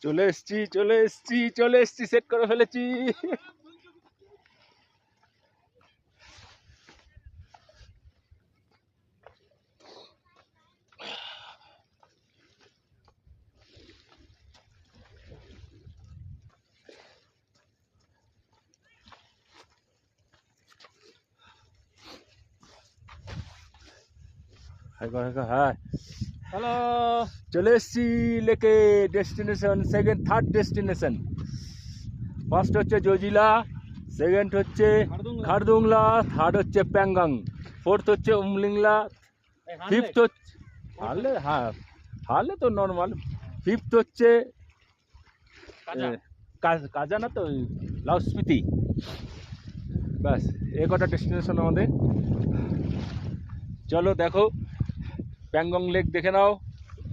চলে এসছি সেট করে ফেলেছি। হ্যাঁ, হ্যালো, চলে এসছি লেকে destination, second third destination. First হচ্ছে জজিলা, সেকেন্ড হচ্ছে খারদুংলা, থার্ড হচ্ছে প্যাংগাং, ফোর্থ হচ্ছে উমলিংলা, ফিফথ হচ্ছে হারলে, হ্যাঁ হারলে তো নর্মাল, ফিফথ হচ্ছে কাজা না তো লাউস্পিতি। ব্যাস এ কটা ডেস্টিনেশন আমাদের। চলো দেখো, প্যাংগং লেক দেখে নাও।